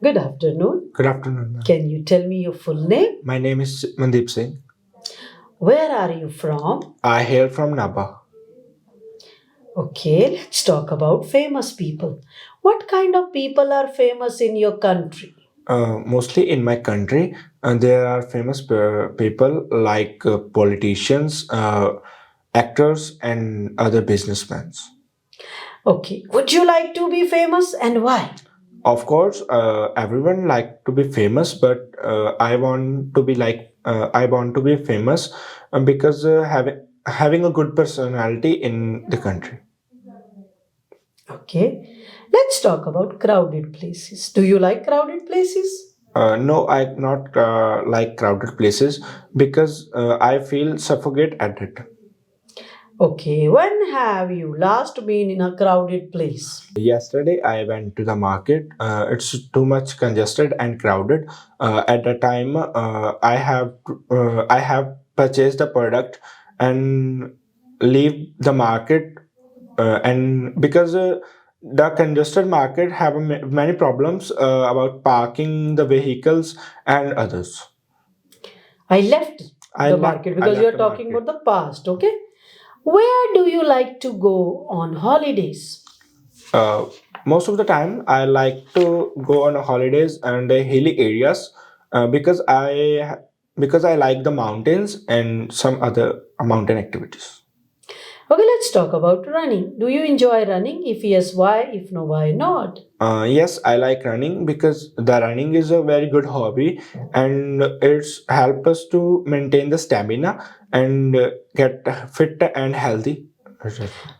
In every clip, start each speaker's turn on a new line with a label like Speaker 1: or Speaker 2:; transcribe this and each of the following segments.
Speaker 1: Good afternoon.
Speaker 2: Good afternoon, ma'am.
Speaker 1: Can you tell me your full name?
Speaker 2: My name is Mandeep Singh.
Speaker 1: Where are you from?
Speaker 2: I hail from Naba.
Speaker 1: Okay, let's talk about famous people. What kind of people are famous in your country?
Speaker 2: Mostly in my country, there are famous people like politicians, actors, and other businessmen.
Speaker 1: Okay, would you like to be famous and why?
Speaker 2: Of course, everyone like to be famous, but I want to be famous because having a good personality in the country.
Speaker 1: Okay, let's talk about crowded places. Do you like crowded places?
Speaker 2: No, I not like crowded places because I feel suffocate at it.
Speaker 1: Okay, when have you last been in a crowded place?
Speaker 2: Yesterday, I went to the market. It's too much congested and crowded. At the time, I have purchased the product and leave the market. And because the congested market have many problems about parking the vehicles and others.
Speaker 1: I left
Speaker 2: I
Speaker 1: the
Speaker 2: left.
Speaker 1: market
Speaker 2: I
Speaker 1: because you
Speaker 2: left
Speaker 1: are
Speaker 2: the
Speaker 1: talking
Speaker 2: market.
Speaker 1: about the past, okay? Where do you like to go on holidays?
Speaker 2: Uh, Most of the time, I like to go on holidays and the hilly areas because I like the mountains and some other mountain activities.
Speaker 1: Okay, let's talk about running. Do you enjoy running? If yes, why? If no, why not?
Speaker 2: Yes, I like running because the running is a very good hobby and it's help us to maintain the stamina and get fit and healthy.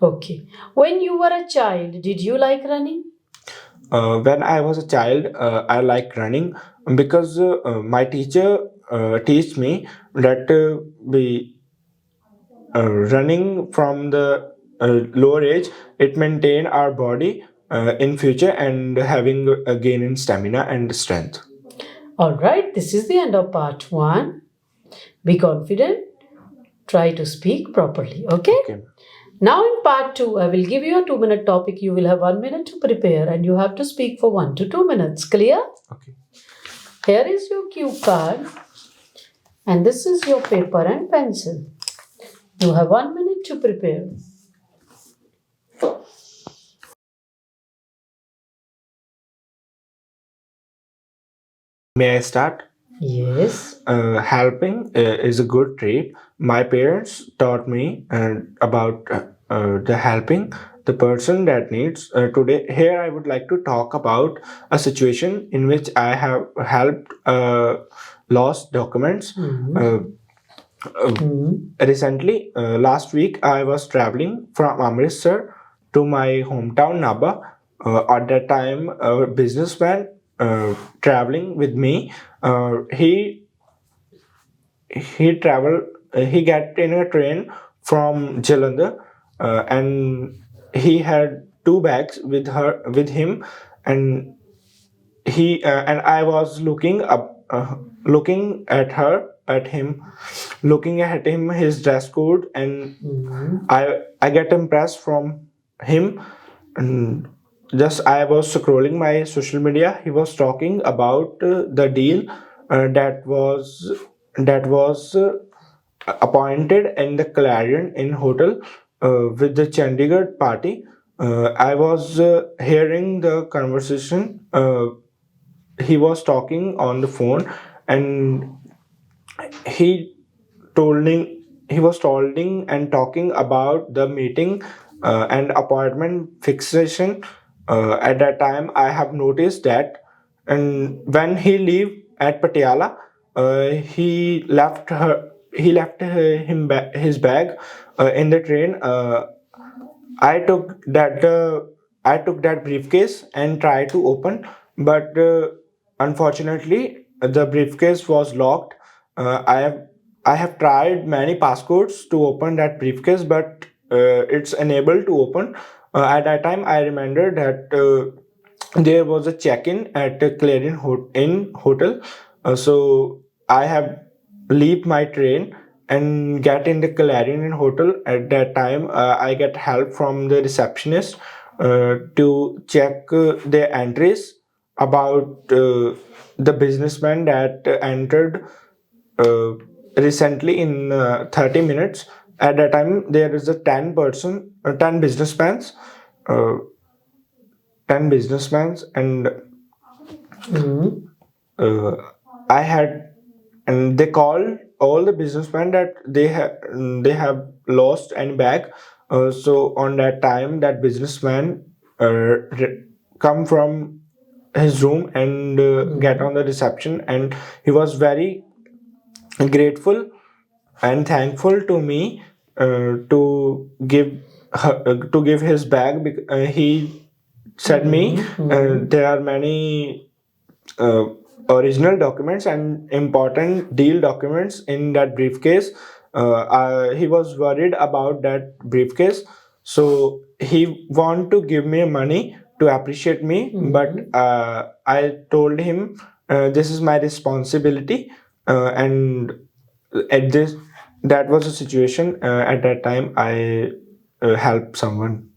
Speaker 1: Okay. When you were a child, did you like running?
Speaker 2: When I was a child, I like running because my teacher teach me that we running from the lower age it maintain our body in future and having a gain in stamina and strength.
Speaker 1: All right, this is the end of part one. Be confident. Try to speak properly. Okay?
Speaker 2: Okay.
Speaker 1: Now, in part two, I will give you a 2 minute topic. You will have 1 minute to prepare and you have to speak for 1 to 2 minutes. Clear?
Speaker 2: Okay.
Speaker 1: Here is your cue card and this is your paper and pencil. You have 1 minute to prepare.
Speaker 2: May I start?
Speaker 1: Yes.
Speaker 2: Helping is a good trait. My parents taught me about the helping the person that needs. Today, here I would like to talk about a situation in which I have helped lost documents. Recently, last week, I was traveling from Amritsar to my hometown Naba. At that time, a businessman traveling with me. He traveled. He got in a train from Jalandhar, and he had two bags with him, and I was looking at him, looking at him, his dress code, and I get impressed from him. And just I was scrolling my social media. He was talking about the deal that was appointed in the Clarion Inn hotel with the Chandigarh party. I was hearing the conversation. He was talking on the phone, and he tolding he was tolding and talking about the meeting and appointment fixation. At that time, I have noticed that, and when he leave at Patiala, he left his bag in the train. I took that I took that briefcase and tried to open, but unfortunately the briefcase was locked. I have tried many passcodes to open that briefcase, but it's unable to open. At that time, I remembered that there was a check-in at a Clarion Inn hotel. So I have leave my train and get in the Clarion Inn hotel. At that time, I get help from the receptionist to check the entries about the businessman that entered uh, recently in 30 minutes. At that time, there is a 10 businessmen, uh, 10 businessmen, and
Speaker 1: Mhm.
Speaker 2: uh, I had, and they called all the businessmen that they have lost any bag. So on that time, that businessman come from his room and get on the reception, and he was very grateful and thankful to me to give his bag. He said me there are many uh, original documents and important deal documents in that briefcase. He was worried about that briefcase, so he want to give me money to appreciate me. But I told him this is my responsibility, and at this that was a situation. At that time, I helped someone.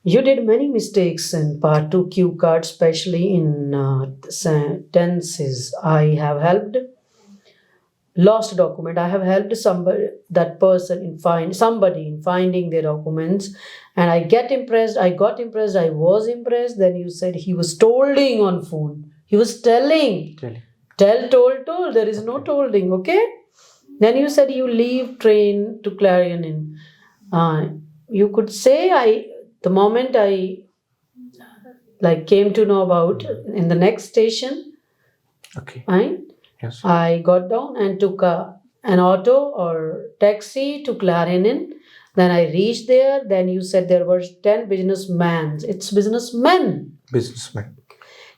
Speaker 1: You did many mistakes in part 2 cue card, especially in sentences. I have helped lost document. I have helped somebody, that person in find somebody in finding their documents, and I get impressed. I got impressed. I was impressed. Then you said he was tolding on phone. He was telling. Tell, told. There is no tolding. Okay. Then you said you leave train to Clarion in. You could say I. The moment I like came to know about in the next station,
Speaker 2: Okay.
Speaker 1: right?
Speaker 2: Yes.
Speaker 1: I got down and took an auto or taxi to Clarendon. Then I reached there. Then you said there were 10 businessmen. It's businessmen.
Speaker 2: Businessman.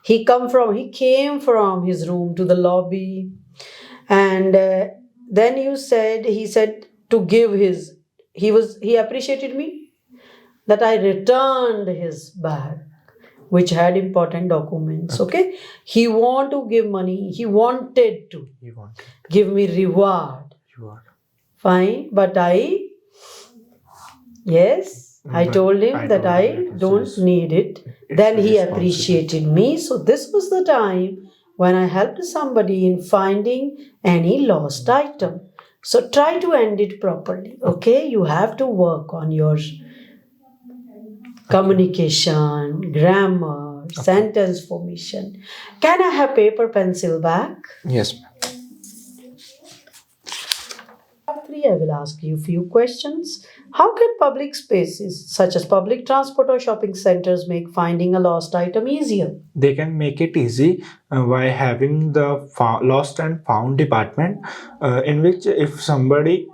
Speaker 1: He came from his room to the lobby, and then he said to give his. He appreciated me that I returned his bag, which had important documents. Okay, he wanted to give money. He wanted to
Speaker 2: You want
Speaker 1: give me reward.
Speaker 2: reward.
Speaker 1: Fine, but I
Speaker 2: But
Speaker 1: told him
Speaker 2: I
Speaker 1: that
Speaker 2: told him
Speaker 1: I
Speaker 2: that
Speaker 1: don't need it.
Speaker 2: it's
Speaker 1: Then
Speaker 2: a
Speaker 1: he
Speaker 2: responsibility.
Speaker 1: appreciated me. So this was the time when I helped somebody in finding any lost item. So try to end it properly. Okay, you have to work on your communication, grammar, sentence formation. Can I have paper pencil back?
Speaker 2: Yes.
Speaker 1: Part 3, I will ask you a few questions. How can public spaces, such as public transport or shopping centers, make finding a lost item easier?
Speaker 2: They can make it easy by having the lost and found department, in which if somebody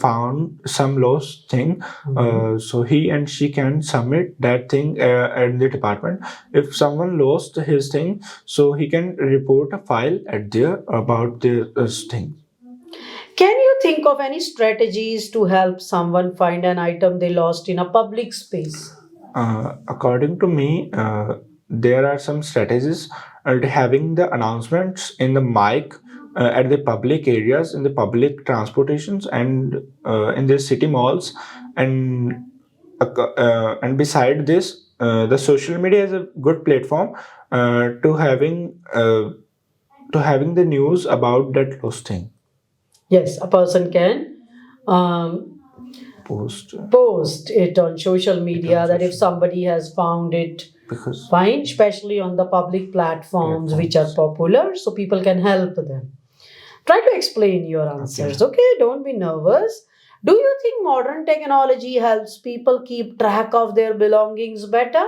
Speaker 2: found some lost thing, so he and she can submit that thing at the department. If someone lost his thing, so he can report a file at there about the thing.
Speaker 1: Can you think of any strategies to help someone find an item they lost in a public space?
Speaker 2: According to me, there are some strategies. Having the announcements in the mic at the public areas, in the public transportations, and in the city malls, and and beside this, the social media is a good platform to having the news about that lost thing.
Speaker 1: Yes, a person can um,
Speaker 2: Post
Speaker 1: post it on social media that if somebody has found it,
Speaker 2: because
Speaker 1: fine, especially on the public platforms which are popular, so people can help them. Try to explain your answers, okay? Don't be nervous. Do you think modern technology helps people keep track of their belongings better?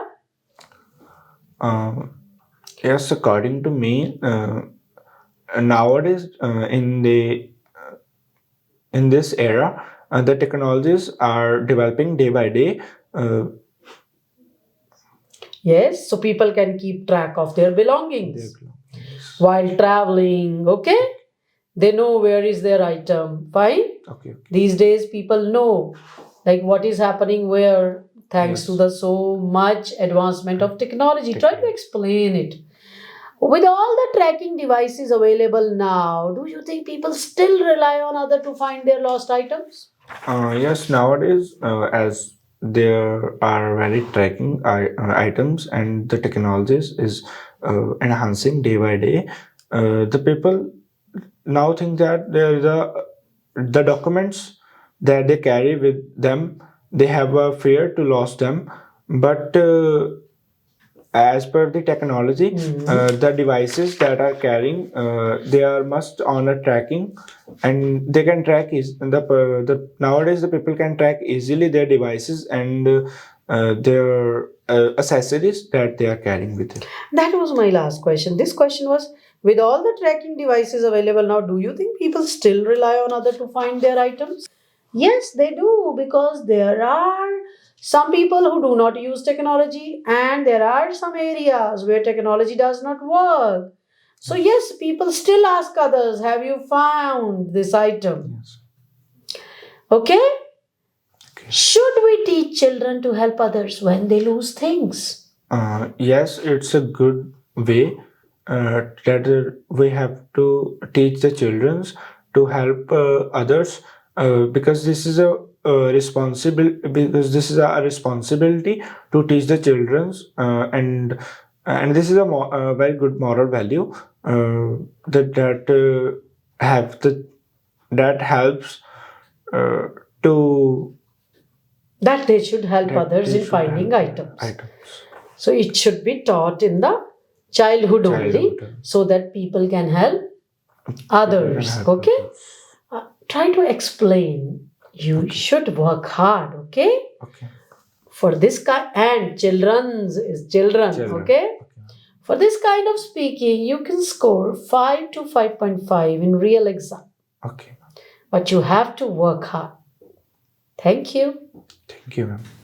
Speaker 2: yes, according to me, nowadays in this era, the technologies are developing day by day. Uh,
Speaker 1: Yes, so people can keep track of their belongings while traveling, okay? They know where is their item, fine?
Speaker 2: okay.
Speaker 1: These days, people know like what is happening where, thanks to the so much advancement of technology. Try to explain it. With all the tracking devices available now, do you think people still rely on other to find their lost items?
Speaker 2: Yes, nowadays, as there are very tracking items and the technologies is enhancing day by day. The people now think that the documents that they carry with them, they have a fear to lose them, but as per the technology, the devices that are carrying, they are must on a tracking, and they can track is the nowadays the people can track easily their devices and their accessories that they are carrying with them.
Speaker 1: That was my last question. This question was, with all the tracking devices available now, do you think people still rely on other to find their items? Yes, they do, because there are some people who do not use technology, and there are some areas where technology does not work. So, yes, people still ask others, have you found this item?
Speaker 2: Yes.
Speaker 1: Okay? Should we teach children to help others when they lose things?
Speaker 2: Yes, it's a good way that we have to teach the children to help others, because this is a responsibility to teach the children, and this is a very good moral value that have the that helps uh, to
Speaker 1: That they should help
Speaker 2: that
Speaker 1: others
Speaker 2: they
Speaker 1: in
Speaker 2: should
Speaker 1: finding
Speaker 2: help
Speaker 1: items.
Speaker 2: items.
Speaker 1: So it should be taught in the childhood only,
Speaker 2: Childhood.
Speaker 1: so that people can help others.
Speaker 2: help
Speaker 1: Okay?
Speaker 2: others.
Speaker 1: Try to explain. You should work hard, okay?
Speaker 2: Okay.
Speaker 1: For this kind, and children's is children,
Speaker 2: Children.
Speaker 1: okay? For this kind of speaking, you can score 5 to 5.5 in real exam.
Speaker 2: Okay.
Speaker 1: But you have to work hard. Thank you.
Speaker 2: Thank you, ma'am.